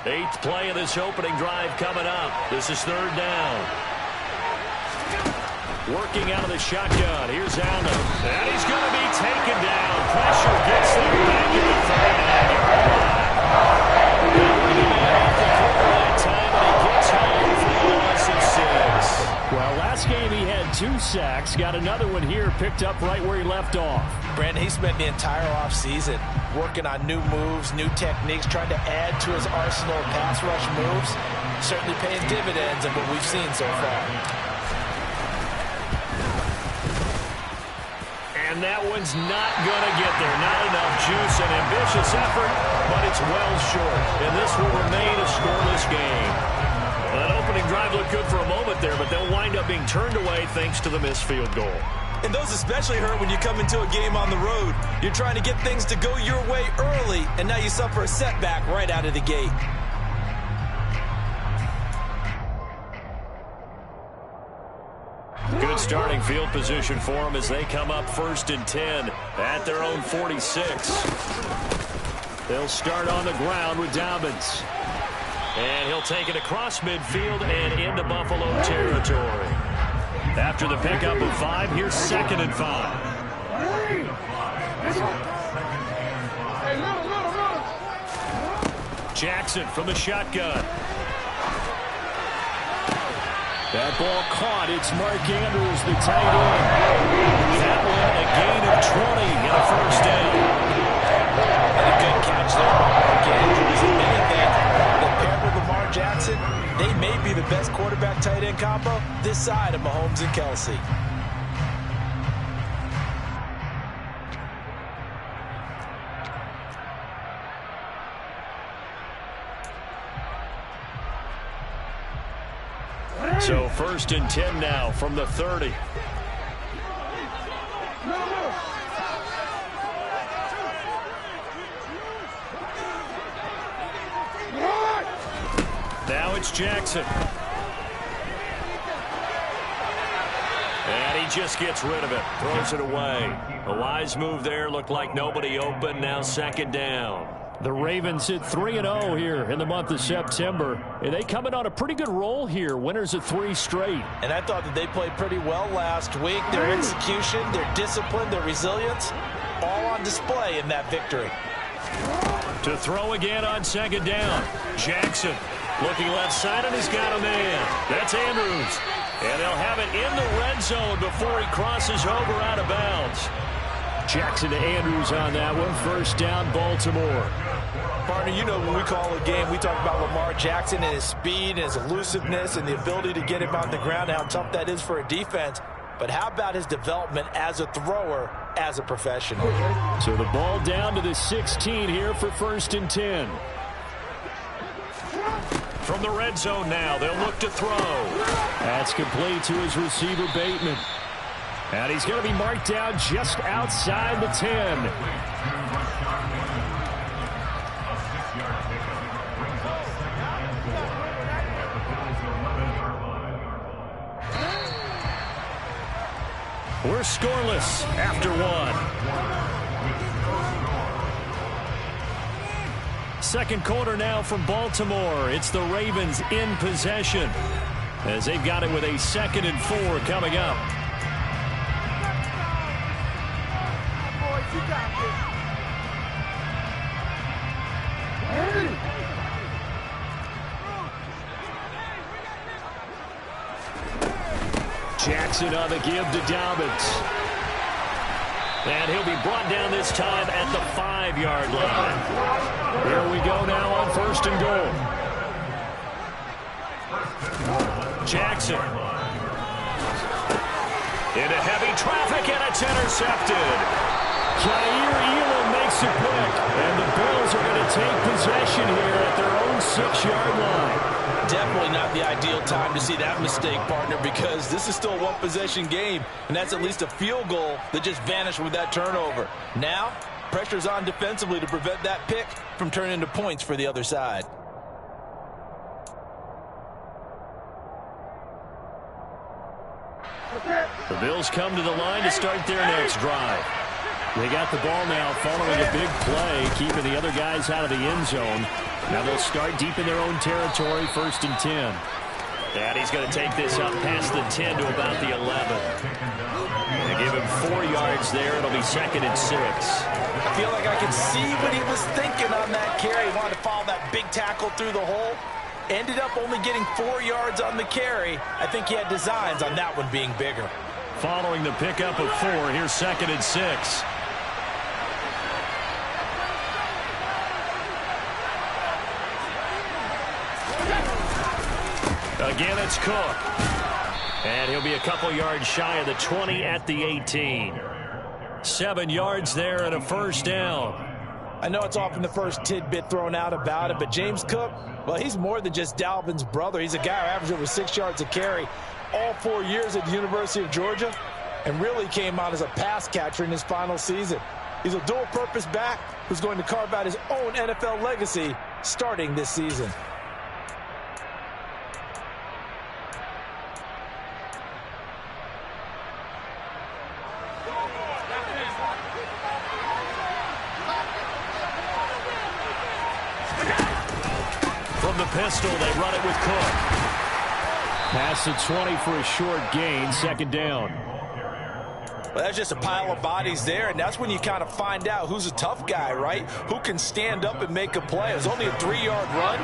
Eighth play of this opening drive coming up. This is third down. Working out of the shotgun. Here's Allen. And he's going to be taken down. Pressure gets there back at the 39-yard line. That time, and he gets home for a loss of 6. Well, last game he had 2 sacks. Got another one here, picked up right where he left off. Brandon, he spent the entire offseason working on new moves, new techniques, trying to add to his arsenal of pass rush moves. Certainly paying dividends of what we've seen so far. And that one's not going to get there. Not enough juice. An ambitious effort, but it's well short. And this will remain a scoreless game. That opening drive looked good for a moment there, but they'll wind up being turned away thanks to the missed field goal. And those especially hurt when you come into a game on the road. You're trying to get things to go your way early, and now you suffer a setback right out of the gate. Good starting field position for them as they come up 1st and 10 at their own 46. They'll start on the ground with Dobbins. And he'll take it across midfield and into Buffalo territory. After the pickup of 5, here's 2nd and 5. Jackson from the shotgun. That ball caught. It's Mark Andrews, the tight end. That one, a gain of 20 and a first down. And a good catch there by Mark Andrews. If anything, the pair with Lamar Jackson, they may be the best quarterback-tight end combo this side of Mahomes and Kelsey. So 1st and 10 now from the 30. Now it's Jackson. And he just gets rid of it. Throws it away. A wise move there. Looked like nobody open. Now 2nd down. The Ravens hit 3-0 here in the month of September. And they come in on a pretty good roll here. Winners of 3 straight. And I thought that they played pretty well last week. Their execution, their discipline, their resilience, all on display in that victory. To throw again on 2nd down. Jackson looking left side, and he's got a man. That's Andrews. And they'll have it in the red zone before he crosses over out of bounds. Jackson to Andrews on that one. 1st down, Baltimore. Partner, you know when we call a game, we talk about Lamar Jackson and his speed and his elusiveness and the ability to get him on the ground, how tough that is for a defense. But how about his development as a thrower, as a professional? So the ball down to the 16 here for 1st and 10. From the red zone now, they'll look to throw. That's complete to his receiver, Bateman. And he's going to be marked down just outside the 10. We're scoreless after 1. 2nd quarter now from Baltimore. It's the Ravens in possession as they've got it with a 2nd and 4 coming up. Jackson on the give to Dobbins. And he'll be brought down this time at the 5-yard line. Here we go now on 1st and goal. Jackson. Into heavy traffic, and it's intercepted. Jair Elam makes a pick, and the Bills are going to take possession here at their own 6-yard line. Definitely not the ideal time to see that mistake, partner, because this is still a one-possession game, and that's at least a field goal that just vanished with that turnover. Now, pressure's on defensively to prevent that pick from turning into points for the other side. The Bills come to the line to start their next drive. They got the ball now following a big play, keeping the other guys out of the end zone. Now they'll start deep in their own territory, 1st and 10. And he's going to take this up past the 10 to about the 11. They give him 4 yards there. It'll be 2nd and 6. I feel like I can see what he was thinking on that carry. He wanted to follow that big tackle through the hole. Ended up only getting 4 yards on the carry. I think he had designs on that one being bigger. Following the pickup of 4, here's 2nd and 6. Again, it's Cook. And he'll be a couple yards shy of the 20 at the 18. 7 yards there and a 1st down. I know it's often the first tidbit thrown out about it, but James Cook, well, he's more than just Dalvin's brother. He's a guy who averaged over 6 yards a carry all 4 years at the University of Georgia and really came out as a pass catcher in his final season. He's a dual-purpose back who's going to carve out his own NFL legacy starting this season. The pistol, they run it with Cook. Pass to 20 for a short gain, 2nd down. Well, that's just a pile of bodies there, and that's when you kind of find out who's a tough guy, right? Who can stand up and make a play. It was only a 3-yard run,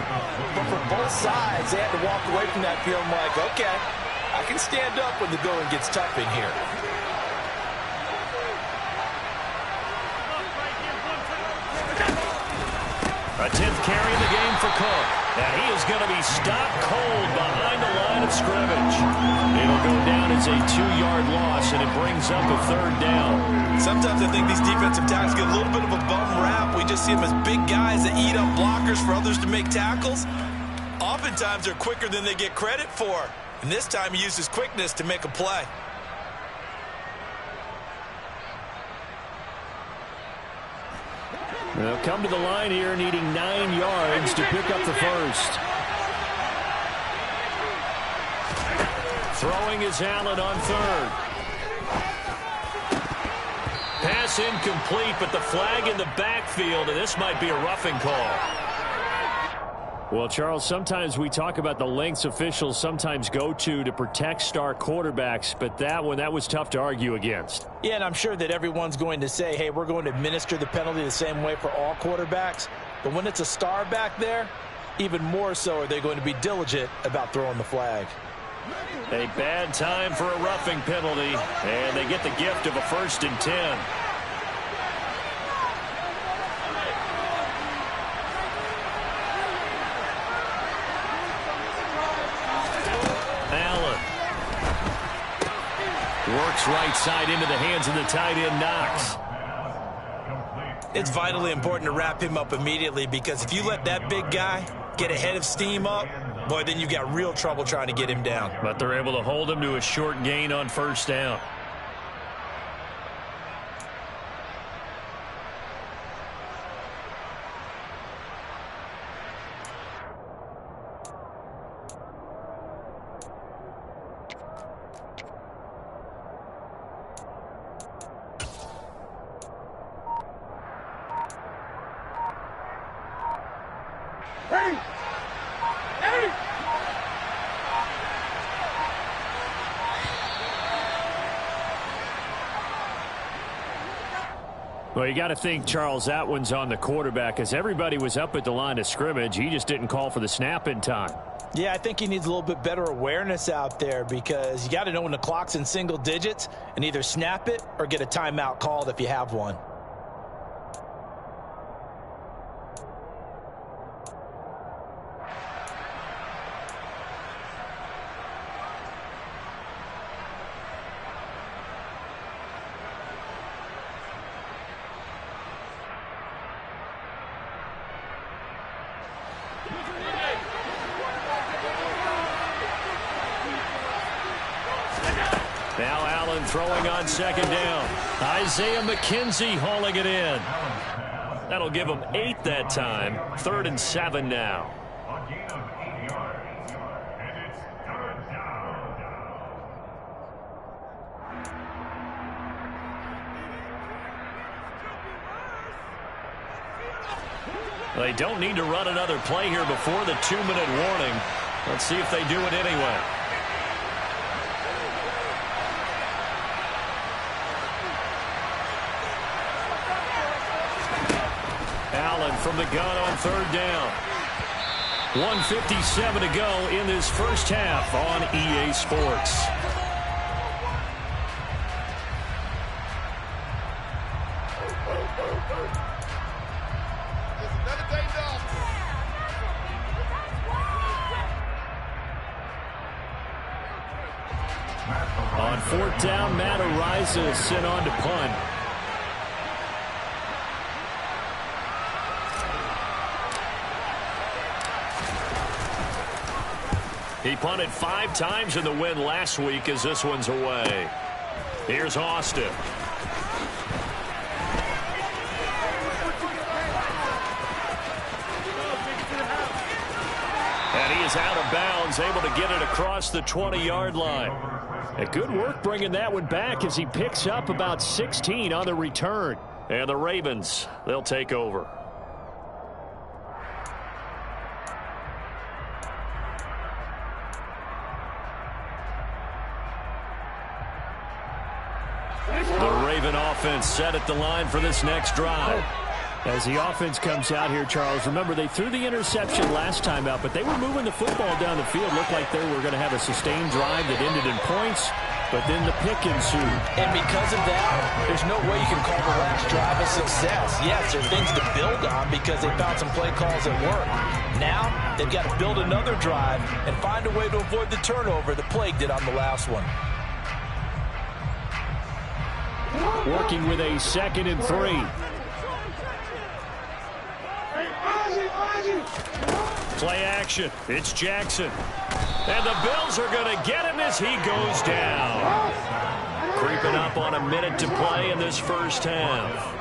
but for both sides, they had to walk away from that feeling like, okay, I can stand up when the going gets tough in here. A 10th carry in the game for Cook. And he is going to be stopped cold behind the line of scrimmage. It'll go down as a 2-yard loss, and it brings up a 3rd down. Sometimes I think these defensive tackles get a little bit of a bum rap. We just see them as big guys that eat up blockers for others to make tackles. Oftentimes they're quicker than they get credit for. And this time he used his quickness to make a play. They'll come to the line here needing 9 yards to pick up the 1st. Throwing is Allen on 3rd. Pass incomplete, but the flag in the backfield, and this might be a roughing call. Well, Charles, sometimes we talk about the lengths officials sometimes go to protect star quarterbacks, but that was tough to argue against. Yeah, and I'm sure that everyone's going to say, hey, we're going to administer the penalty the same way for all quarterbacks. But when it's a star back there, even more so are they going to be diligent about throwing the flag. A bad time for a roughing penalty, and they get the gift of a 1st and 10. Works right side into the hands of the tight end, Knox. It's vitally important to wrap him up immediately because if you let that big guy get a head of steam up, boy, then you've got real trouble trying to get him down. But they're able to hold him to a short gain on 1st down. Well, you got to think, Charles, that one's on the quarterback as everybody was up at the line of scrimmage. He just didn't call for the snap in time. Yeah, I think he needs a little bit better awareness out there because you got to know when the clock's in single digits and either snap it or get a timeout called if you have one. Now Allen throwing on 2nd down. Isaiah McKenzie hauling it in. That'll give him 8 that time. 3rd and 7 now. They don't need to run another play here before the 2-minute warning. Let's see if they do it anyway. Allen from the gun on 3rd down. 1:57 to go in this first half on EA Sports. On 4th down, Matt Araiza is sent on to punt. He punted 5 times in the win last week as this one's away. Here's Austin. And he is out of bounds, able to get it across the 20-yard line. And good work bringing that one back as he picks up about 16 on the return. And the Ravens, they'll take over. The Raven offense set at the line for this next drive. As the offense comes out here, Charles, remember they threw the interception last time out, but they were moving the football down the field. Looked like they were going to have a sustained drive that ended in points, but then the pick ensued. And because of that, there's no way you can call the last drive a success. Yes, there are things to build on because they found some play calls that work. Now, they've got to build another drive and find a way to avoid the turnover the Plague did on the last one. Working with a 2nd and 3. Play action. It's Jackson. And the Bills are going to get him as he goes down. Creeping up on a minute to play in this first half.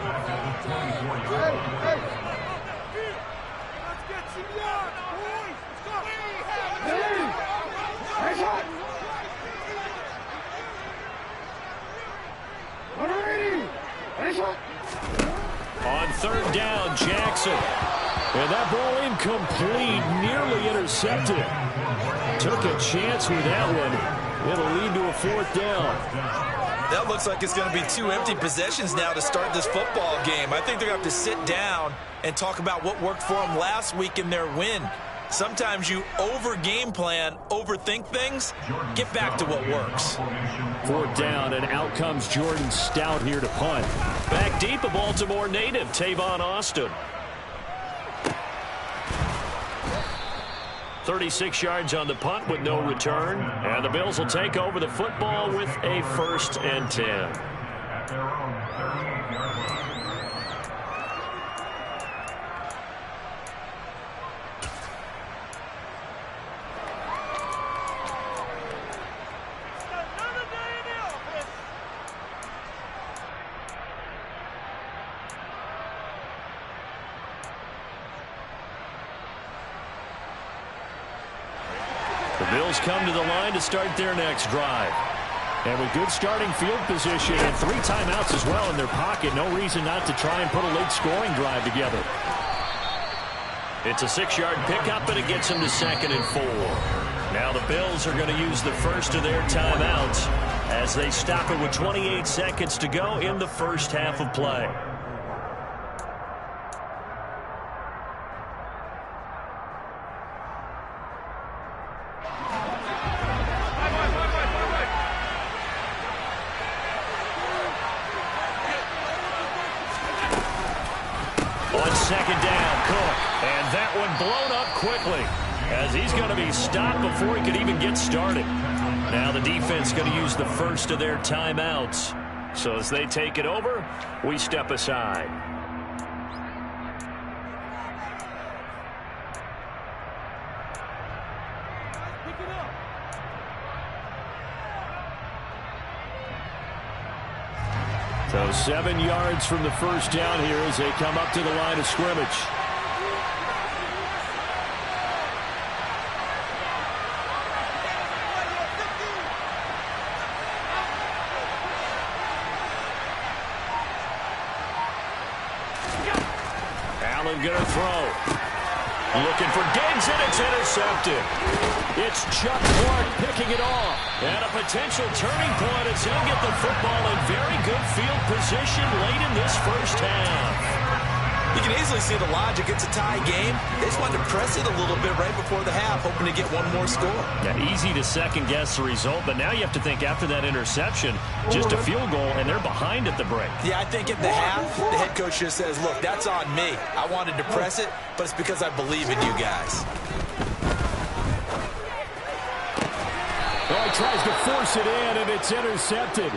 On 3rd down, Jackson. And that ball incomplete, nearly intercepted. Took a chance with that one. It'll lead to a 4th down. That looks like it's going to be 2 empty possessions now to start this football game. I think they're going to have to sit down and talk about what worked for them last week in their win. Sometimes you over-game plan, overthink things. Get back to what works. 4th down, and out comes Jordan Stout here to punt. Back deep, a Baltimore native, Tavon Austin. 36 yards on the punt with no return. And the Bills will take over the football with a 1st and 10. The Bills come to the line to start their next drive. And with good starting field position and 3 timeouts as well in their pocket, no reason not to try and put a late scoring drive together. It's a 6-yard pickup, and it gets them to 2nd and 4. Now the Bills are going to use the first of their timeouts as they stop it with 28 seconds to go in the first half of play. On 2nd down, Cook. And that one blown up quickly as he's going to be stopped before he could even get started. Now the defense going to use the first of their timeouts. So as they take it over, we step aside. So 7 yards from the first down here as they come up to the line of scrimmage. he'll get a throw. Looking for Diggs, and it's intercepted. It's Chuck Clark picking it off. And a potential turning point as he'll get the football in very good field position late in this first half. You can easily see the logic. It's a tie game. They just wanted to press it a little bit right before the half, hoping to get one more score. Yeah, easy to second-guess the result, but now you have to think after that interception, just a field goal, and they're behind at the break. Yeah, I think at the half, the head coach just says, look, that's on me. I wanted to press it, but it's because I believe in you guys. Oh, he tries to force it in, and it's intercepted.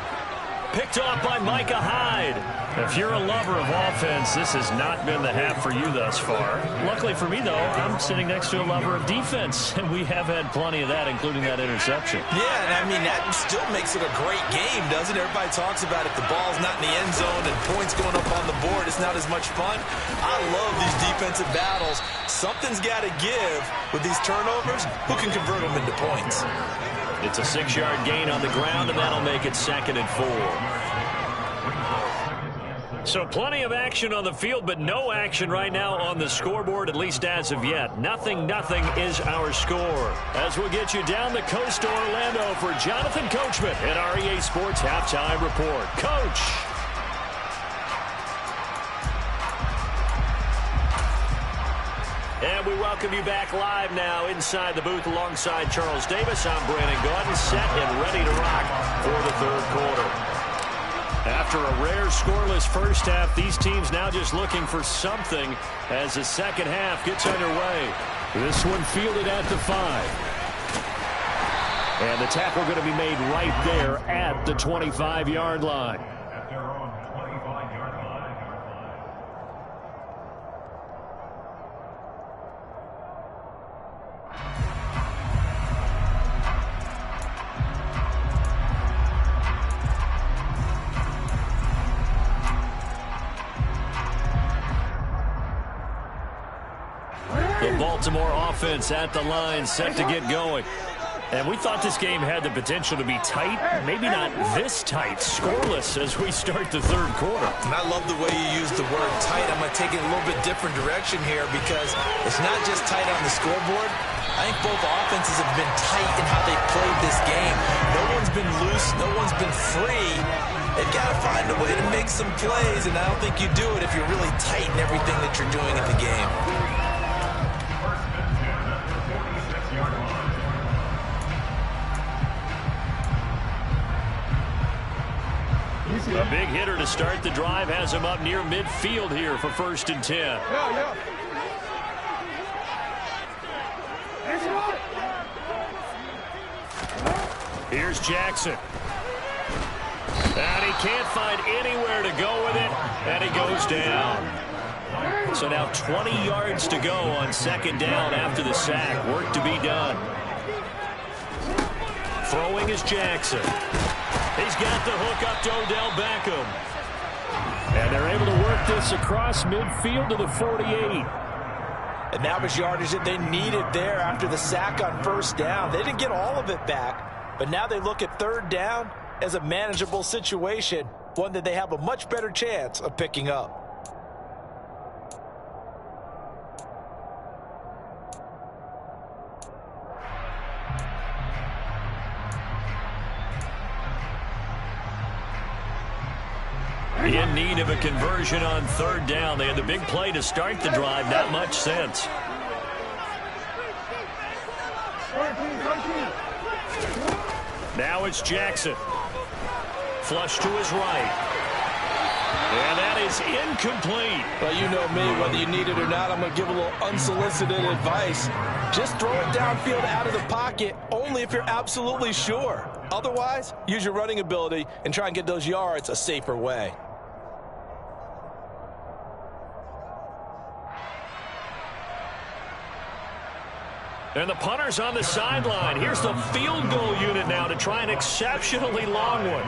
Picked off by Micah Hyde. If you're a lover of offense, this has not been the half for you thus far. Luckily for me, though, I'm sitting next to a lover of defense, and we have had plenty of that, including that interception. Yeah, and I mean, that still makes it a great game, doesn't it? Everybody talks about if the ball's not in the end zone and points going up on the board, it's not as much fun. I love these defensive battles. Something's got to give with these turnovers. Who can convert them into points? It's a 6-yard gain on the ground, and that'll make it 2nd and 4. So plenty of action on the field, but no action right now on the scoreboard, at least as of yet. 0-0 is our score. As we'll get you down the coast to Orlando for Jonathan Coachman at our EA Sports Halftime Report. Coach. And we welcome you back live now inside the booth alongside Charles Davis. I'm Brandon Gaudin, set and ready to rock for the third quarter. After a rare scoreless first half, these teams now just looking for something as the second half gets underway. This one fielded at the 5. And the tackle going to be made right there at the 25-yard line. The Baltimore offense at the line, set to get going. And we thought this game had the potential to be tight, maybe not this tight, scoreless as we start the third quarter. And I love the way you use the word tight. I'm going to take it a little bit different direction here because it's not just tight on the scoreboard. I think both offenses have been tight in how they played this game. No one's been loose. No one's been free. They've got to find a way to make some plays, and I don't think you do it if you're really tight in everything that you're doing in the game. A big hitter to start the drive has him up near midfield here for 1st and 10. Here's Jackson. And he can't find anywhere to go with it, and he goes down. So now 20 yards to go on 2nd down after the sack. Work to be done. Throwing is Jackson. He's got the hook up to Odell Beckham. And they're able to work this across midfield to the 48. And that was yardage that they needed there after the sack on 1st down. They didn't get all of it back, but now they look at 3rd down as a manageable situation, one that they have a much better chance of picking up. In need of a conversion on 3rd down. They had the big play to start the drive. Not much sense. Now it's Jackson. Flush to his right. And that is incomplete. Well, you know me. Whether you need it or not, I'm going to give a little unsolicited advice. Just throw it downfield out of the pocket only if you're absolutely sure. Otherwise, use your running ability and try and get those yards a safer way. And the punter's on the sideline. Here's the field goal unit now to try an exceptionally long one.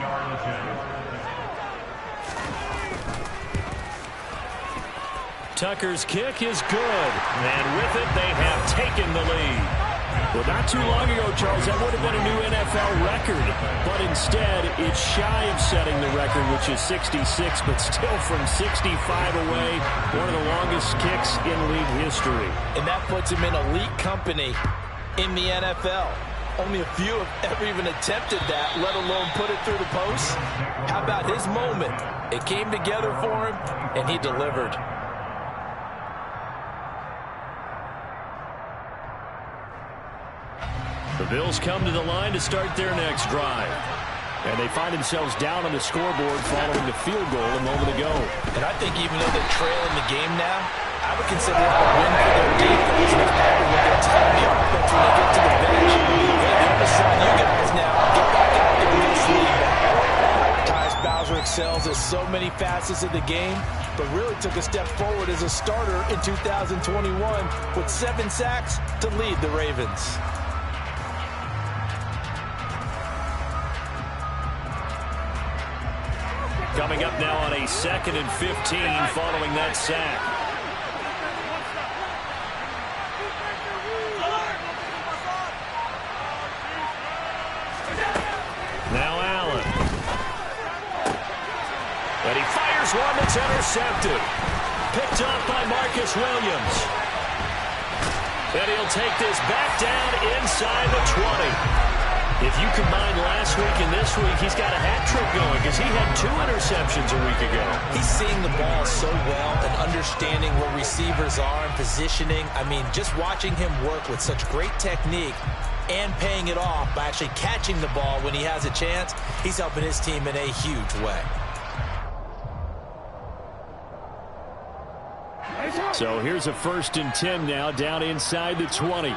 Tucker's kick is good. And with it, they have taken the lead. Well, not too long ago, Charles, that would have been a new NFL record. But instead, it's shy of setting the record, which is 66, but still from 65 away, one of the longest kicks in league history. And that puts him in elite company in the NFL. Only a few have ever even attempted that, let alone put it through the post. How about his moment? It came together for him, and he delivered. The Bills come to the line to start their next drive. And they find themselves down on the scoreboard following the field goal a moment ago. And I think even though they're trailing the game now, I would consider that a win for their defense. And it's probably what they're telling the offense when they get to the bench. Hey, the other side, you guys now, get back out there and get this lead back. Tyus Bowser excels at so many facets of the game, but really took a step forward as a starter in 2021 with 7 sacks to lead the Ravens. Coming up now on a 2nd and 15 following that sack. Now Allen. And he fires one that's intercepted. Picked up by Marcus Williams. And he'll take this back down inside the 20. If you combine last week and this week, he's got a hat trick going because he had 2 interceptions a week ago. He's seeing the ball so well and understanding where receivers are and positioning. I mean, just watching him work with such great technique and paying it off by actually catching the ball when he has a chance, he's helping his team in a huge way. So here's a 1st and 10 now down inside the 20.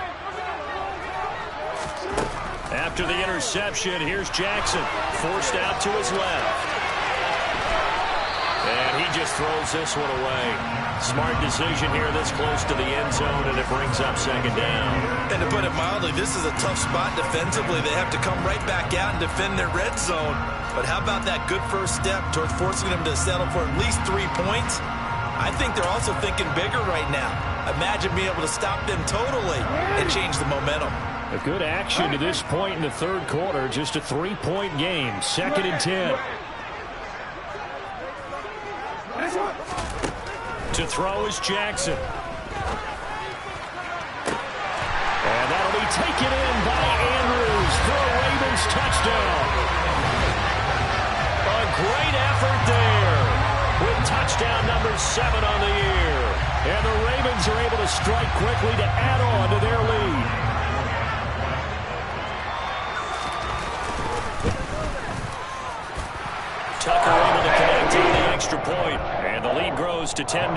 After the interception, here's Jackson, forced out to his left. And he just throws this one away. Smart decision here this close to the end zone, and it brings up 2nd down. And to put it mildly, this is a tough spot defensively. They have to come right back out and defend their red zone. But how about that good first step towards forcing them to settle for at least 3 points? I think they're also thinking bigger right now. Imagine being able to stop them totally and change the momentum. A good action to this point in the 3rd quarter. Just a 3-point game. 2nd and 10. To throw is Jackson. And that'll be taken in by Andrews for a Ravens touchdown. A great effort there with touchdown number 7 on the year. And the Ravens are able to strike quickly to add on to their lead. Tucker able to connect on the extra point, and the lead grows to 10-0.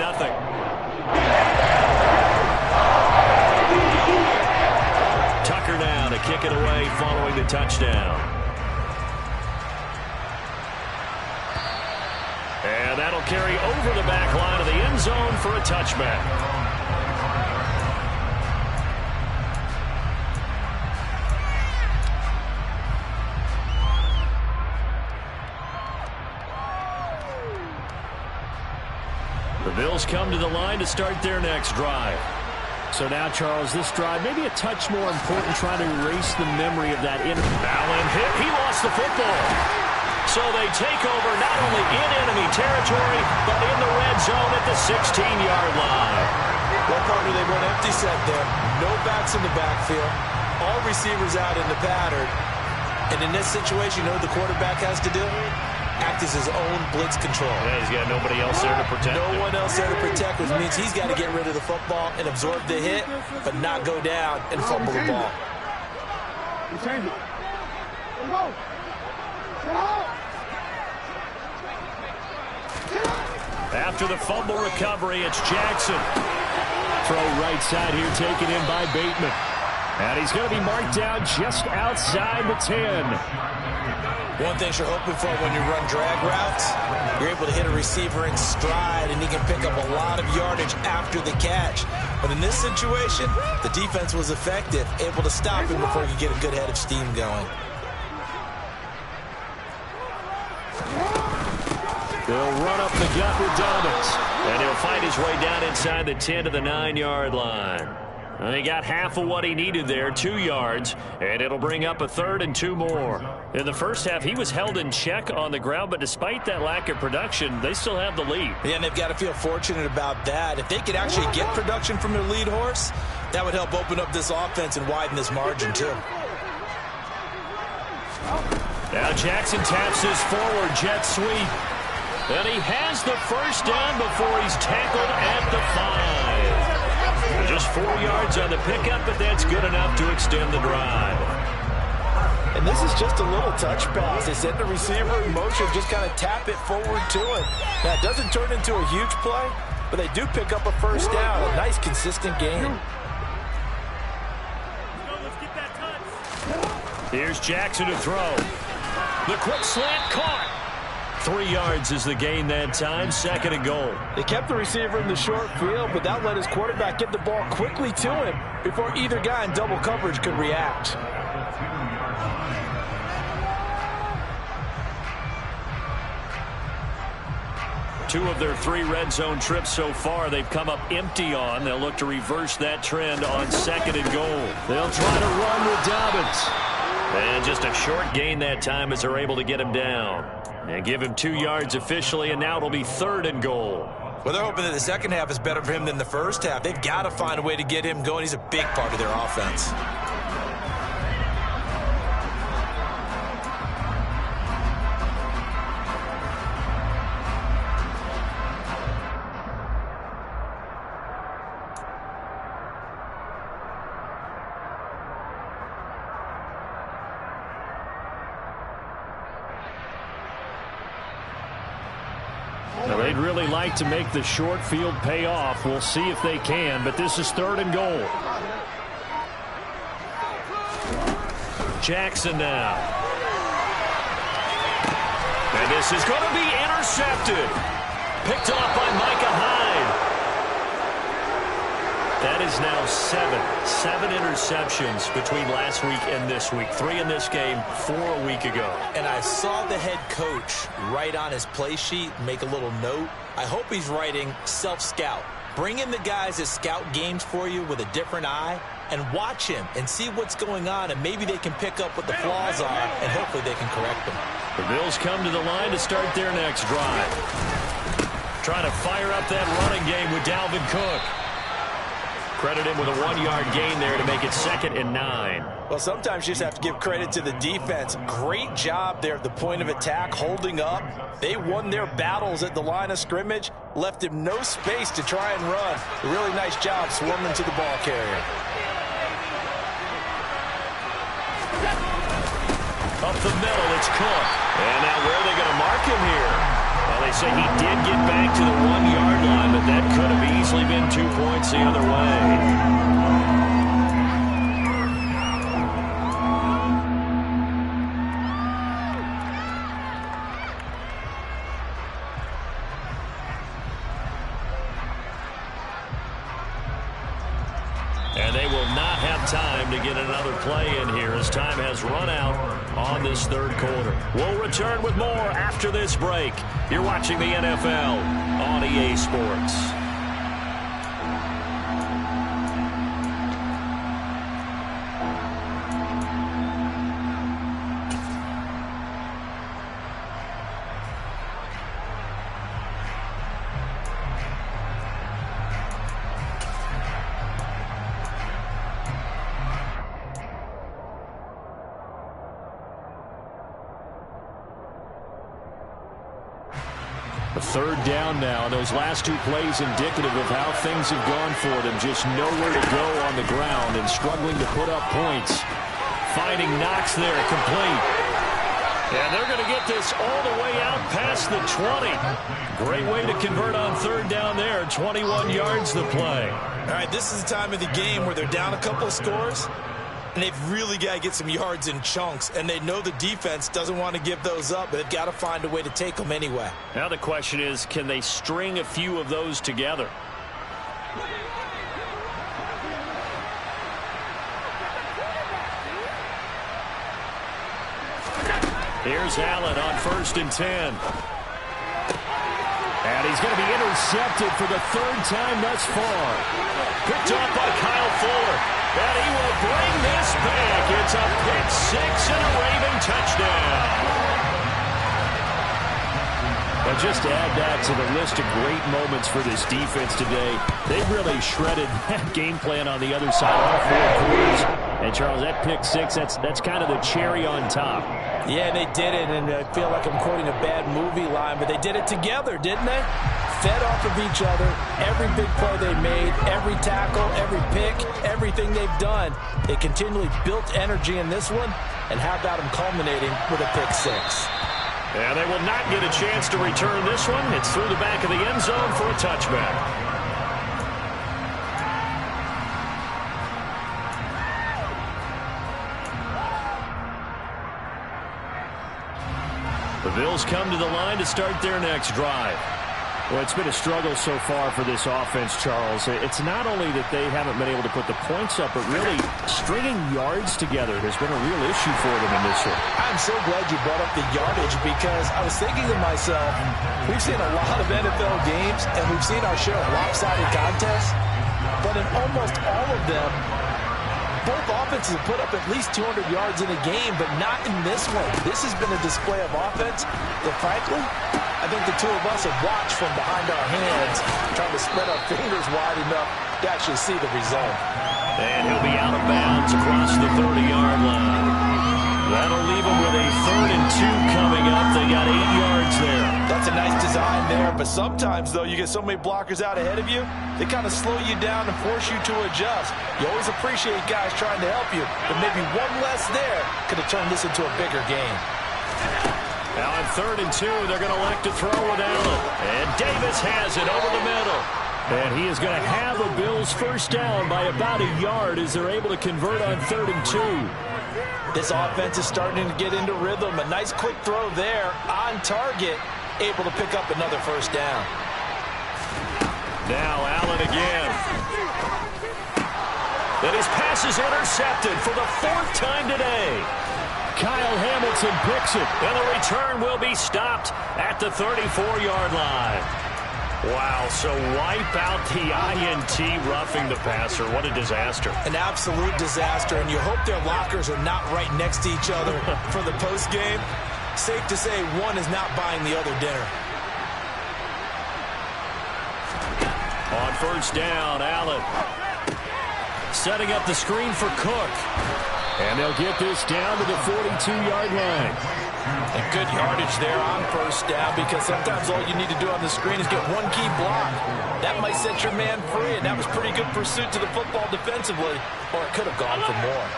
Tucker now to kick it away following the touchdown. And that'll carry over the back line of the end zone for a touchback. Bills come to the line to start their next drive. So now, Charles, this drive maybe a touch more important, trying to erase the memory of that. Allen hit. He lost the football. So they take over not only in enemy territory, but in the red zone at the 16-yard line. Well, partner, they run empty set there. No backs in the backfield. All receivers out in the pattern. And in this situation, you know what the quarterback has to do? Act as his own blitz control. Yeah, he's got nobody else there to protect him. No one else there to protect, which means he's got to get rid of the football and absorb the hit, but not go down and fumble the ball. After the fumble recovery, it's Jackson. Throw right side here taken in by Bateman. And he's going to be marked down just outside the 10. One thing you're hoping for when you run drag routes, you're able to hit a receiver in stride, and he can pick up a lot of yardage after the catch. But in this situation, the defense was effective, able to stop him before he could get a good head of steam going. They'll run up the gut with Dobbins, and he'll fight his way down inside the 10 to the 9-yard line. And he got half of what he needed there, 2 yards, and it'll bring up a 3rd and 2 more. In the first half, he was held in check on the ground, but despite that lack of production, they still have the lead. Yeah, and they've got to feel fortunate about that. If they could actually get production from their lead horse, that would help open up this offense and widen this margin, too. Now Jackson taps his forward jet sweep. And he has the first down before he's tackled at the 5. Just 4 yards on the pickup, but that's good enough to extend the drive. And this is just a little touch pass. They send the receiver in motion, just kind of tap it forward to him. Now, it doesn't turn into a huge play, but they do pick up a first down. A nice, consistent game. Here's Jackson to throw. The quick slant caught. 3 yards is the gain that time, 2nd and goal. They kept the receiver in the short field, but that let his quarterback get the ball quickly to him before either guy in double coverage could react. Two of their 3 red zone trips so far, they've come up empty on. They'll look to reverse that trend on 2nd and goal. They'll try to run with Dobbins. And just a short gain that time as they're able to get him down. And give him 2 yards officially, and now it'll be 3rd and goal. Well, they're hoping that the second half is better for him than the first half. They've got to find a way to get him going. He's a big part of their offense. Now, they'd really like to make the short field pay off. We'll see if they can, but this is 3rd and goal. Jackson now. And this is going to be intercepted. Picked off by Micah Hyde. That is now 7 interceptions between last week and this week. 3 in this game, 4 a week ago. And I saw the head coach write on his play sheet, make a little note. I hope he's writing self-scout. Bring in the guys that scout games for you with a different eye and watch him and see what's going on, and maybe they can pick up what the flaws are, and hopefully they can correct them. The Bills come to the line to start their next drive. Trying to fire up that running game with Dalvin Cook. Credit him with a 1-yard gain there to make it 2nd and 9. Well, sometimes you just have to give credit to the defense. Great job there at the point of attack, holding up. They won their battles at the line of scrimmage, left him no space to try and run. A really nice job swarming to the ball carrier. Up the middle, it's Cook. And now where are they going to mark him here? Well, they say he did get back to the 1-yard line, but that could have easily been 2 points the other way. And they will not have time to get another play in here as time has run out on this 3rd quarter. We'll return with more after this break. You're watching the NFL on EA Sports. A 3rd down now. Those last 2 plays indicative of how things have gone for them. Just nowhere to go on the ground and struggling to put up points. Finding Knox there, complete. And they're going to get this all the way out past the 20. Great way to convert on 3rd down there. 21 yards the play. All right, this is the time of the game where they're down a couple of scores, and they've really got to get some yards in chunks, and they know the defense doesn't want to give those up, but they've got to find a way to take them anyway. Now the question is, can they string a few of those together? Here's Allen on 1st and 10. And he's going to be intercepted for the third time thus far. Picked off by Kyle Fuller. And he will bring this back. It's a pick six and a Raven touchdown. And just to add that to the list of great moments for this defense today, they really shredded that game plan on the other side, all four quarters. And, Charles, that pick six, that's kind of the cherry on top. Yeah, they did it, and I feel like I'm quoting a bad movie line, but they did it together, didn't they? Fed off of each other, every big play they made, every tackle, every pick, everything they've done. They continually built energy in this one, and how about them culminating with a pick six? And they will not get a chance to return this one. It's through the back of the end zone for a touchback. The Bills come to the line to start their next drive. Well, it's been a struggle so far for this offense, Charles. It's not only that they haven't been able to put the points up, but really stringing yards together has been a real issue for them in this one. I'm so glad you brought up the yardage, because I was thinking to myself, we've seen a lot of NFL games, and we've seen our share of lopsided contests, but in almost all of them, both offenses have put up at least 200 yards in a game, but not in this one. This has been a display of offense that, frankly, I think the two of us have watched from behind our hands, trying to spread our fingers wide enough to actually see the result. And he'll be out of bounds across the 30-yard line. That'll leave him with a 3rd and 2 coming up. They got 8 yards there. That's a nice design there, but sometimes, though, you get so many blockers out ahead of you, they kind of slow you down and force you to adjust. You always appreciate guys trying to help you, but maybe one less there could have turned this into a bigger game. Now on 3rd and 2, they're going to elect to throw with Allen. And Davis has it over the middle. And he is going to have a Bills first down by about a yard as they're able to convert on 3rd and 2. This offense is starting to get into rhythm. A nice quick throw there on target, able to pick up another first down. Now Allen again. And his pass is intercepted for the 4th time today. Kyle Hamilton picks it, and the return will be stopped at the 34-yard line. Wow, so wipe out the INT, roughing the passer. What a disaster. An absolute disaster, and you hope their lockers are not right next to each other for the postgame. Safe to say one is not buying the other dinner. On first down, Allen setting up the screen for Cook. And they'll get this down to the 42-yard line. And good yardage there on first down, because sometimes all you need to do on the screen is get one key block. That might set your man free, and that was pretty good pursuit to the football defensively, or it could have gone for more.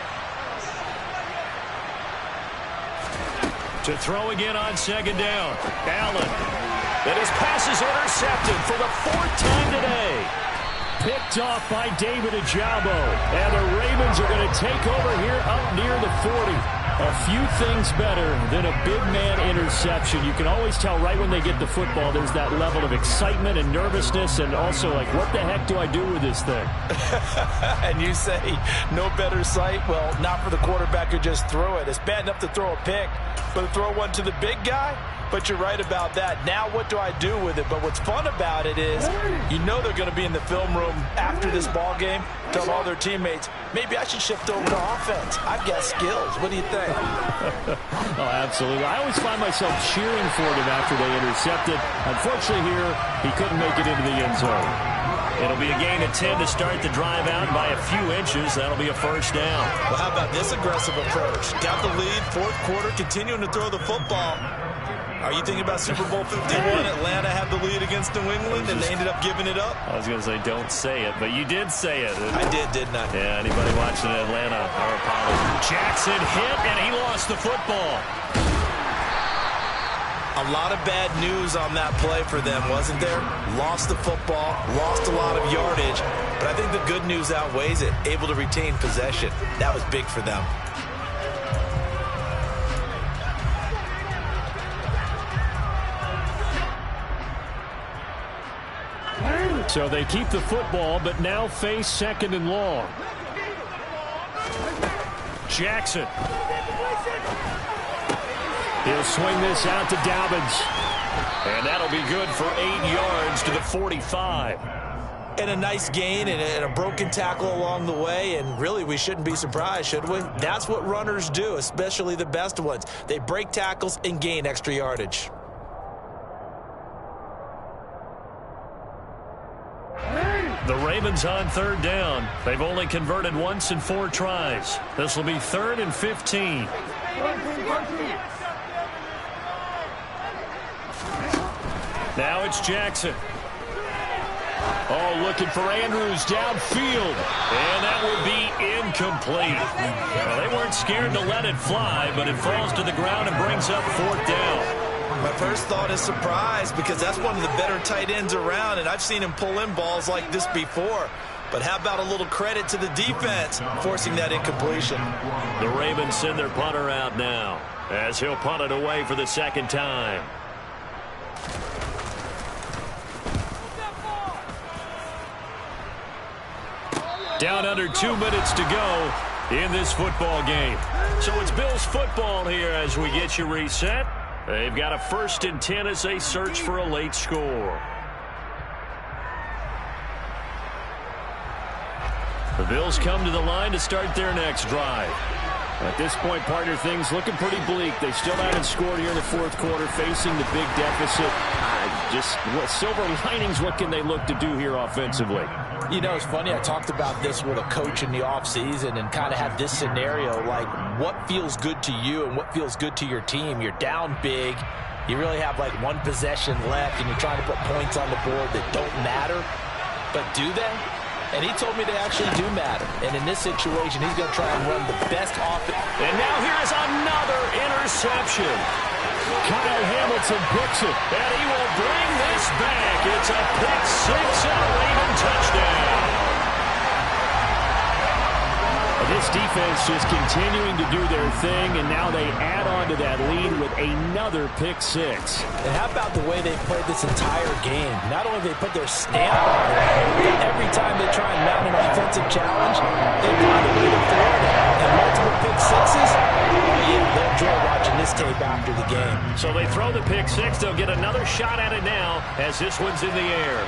To throw again on 2nd down, Allen. And his pass is intercepted for the 4th time today. Picked off by David Ojabo. And the Ravens are going to take over here up near the 40. A few things better than a big man interception. You can always tell right when they get the football, there's that level of excitement and nervousness, and also like, what the heck do I do with this thing? And you say, no better sight? Well, not for the quarterback who just threw it. It's bad enough to throw a pick, but to throw one to the big guy? But you're right about that. Now what do I do with it? But what's fun about it is, you know they're going to be in the film room after this ball game, tell all their teammates, maybe I should shift over to offense. I've got skills. What do you think? Oh, absolutely. I always find myself cheering for them after they intercepted. Unfortunately here, he couldn't make it into the end zone. It'll be a gain of 10 to start the drive out by a few inches. That'll be a first down. Well, how about this aggressive approach? Got the lead, 4th quarter, continuing to throw the football. Are you thinking about Super Bowl 51? Atlanta had the lead against New England, and they ended up giving it up? I was going to say, don't say it, but you did say it. I did, didn't I? Yeah, anybody watching Atlanta, our apologies. Jackson hit, and he lost the football. A lot of bad news on that play for them, wasn't there? Lost the football, lost a lot of yardage, but I think the good news outweighs it. Able to retain possession. That was big for them. So they keep the football, but now face 2nd and long. Jackson. He'll swing this out to Dobbins. And that'll be good for 8 yards to the 45. And a nice gain and a broken tackle along the way, and really we shouldn't be surprised, should we? That's what runners do, especially the best ones. They break tackles and gain extra yardage. The Ravens on 3rd down. They've only converted once in 4 tries. This will be 3rd and 15. Now it's Jackson. Oh, looking for Andrews downfield. And that would be incomplete. Well, they weren't scared to let it fly, but it falls to the ground and brings up 4th down. My first thought is surprise, because that's one of the better tight ends around, and I've seen him pull in balls like this before. But how about a little credit to the defense forcing that incompletion? The Ravens send their punter out now as he'll punt it away for the 2nd time. Down under 2 minutes to go in this football game. So it's Bills football here as we get you reset. They've got a 1st and 10 as they search for a late score. The Bills come to the line to start their next drive. At this point, partner, things looking pretty bleak. They still haven't scored here in the 4th quarter, facing the big deficit. Just what silver linings, what can they look to do here offensively? You know, it's funny, I talked about this with a coach in the offseason and kind of had this scenario, like what feels good to you and what feels good to your team. You're down big. You really have like 1 possession left, and you're trying to put points on the board that don't matter. But do they? And he told me they actually do matter. And in this situation, he's going to try and run the best offense. And now here's another interception. Kyle Hamilton picks it, and he will bring this back. It's a pick 6 and a Raven touchdown. This defense just continuing to do their thing, and now they add on to that lead with another pick 6. And how about the way they played this entire game? Not only did they put their stamp on it, but every time they try and mount an offensive challenge, they find a way to throw it. And multiple pick 6s, yeah, they'll enjoy watching this tape after the game. So they throw the pick 6. They'll get another shot at it now as this one's in the air.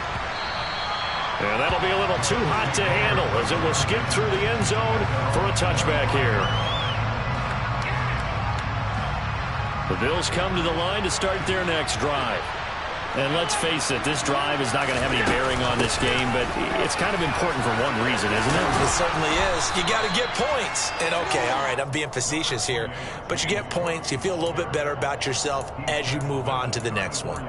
And that'll be a little too hot to handle as it will skip through the end zone for a touchback here. The Bills come to the line to start their next drive. And let's face it, this drive is not going to have any bearing on this game, but it's kind of important for one reason, isn't it? It certainly is. You got to get points. And okay, all right, I'm being facetious here, but you get points, you feel a little bit better about yourself as you move on to the next one.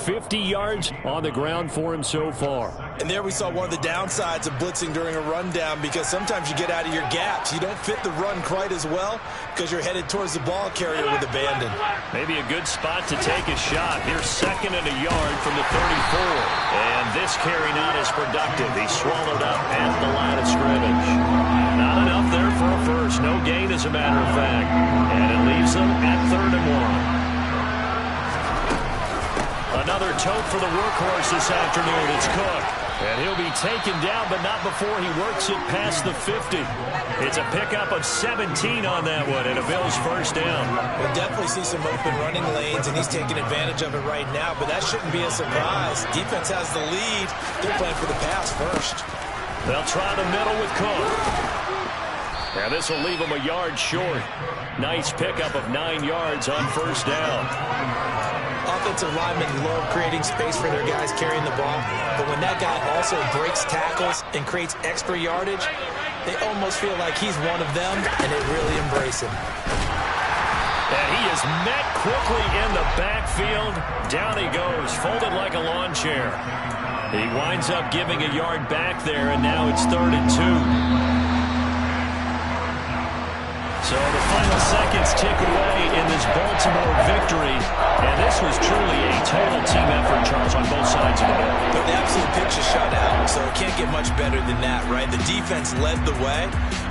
50 yards on the ground for him so far. And there we saw one of the downsides of blitzing during a rundown, because sometimes you get out of your gaps. You don't fit the run quite as well because you're headed towards the ball carrier with abandon. Maybe a good spot to take a shot. Here's 2nd and a yard from the 34. And this carry not as productive. He's swallowed up at the line of scrimmage. Not enough there for a first. No gain, as a matter of fact. And it leaves them at 3rd and 1. Another tote for the workhorse this afternoon. It's Cook. And he'll be taken down, but not before he works it past the 50. It's a pickup of 17 on that one, and a Bills 1st down. We'll definitely see some open running lanes, and he's taking advantage of it right now, but that shouldn't be a surprise. Defense has the lead. They're playing for the pass first. They'll try the middle with Cook. Now this will leave him a yard short. Nice pickup of 9 yards on 1st down. Offensive linemen love creating space for their guys carrying the ball, but when that guy also breaks tackles and creates extra yardage, they almost feel like he's one of them, and they really embrace him. And he is met quickly in the backfield. Down he goes, folded like a lawn chair. He winds up giving a yard back there, and now it's 3rd and 2. So the final seconds tick away in this Baltimore victory. And this was truly a total team effort, Charles, on both sides of the ball. But the absolute pitch is shut out, so it can't get much better than that, right? The defense led the way,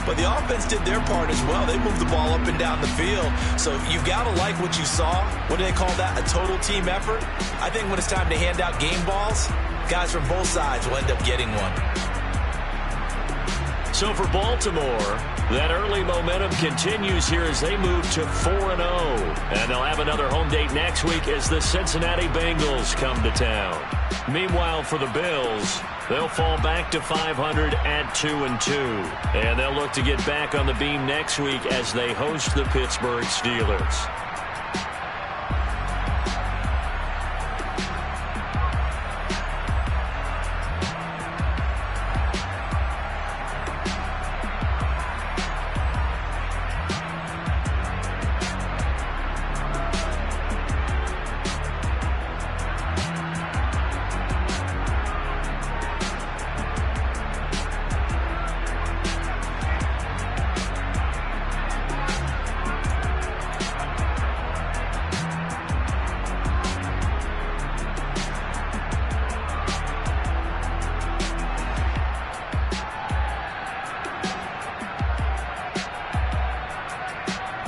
but the offense did their part as well. They moved the ball up and down the field. So you've got to like what you saw. What do they call that? A total team effort? I think when it's time to hand out game balls, guys from both sides will end up getting one. So for Baltimore, that early momentum continues here as they move to 4-0. And they'll have another home date next week as the Cincinnati Bengals come to town. Meanwhile, for the Bills, they'll fall back to 500 at 2-2. And they'll look to get back on the beam next week as they host the Pittsburgh Steelers.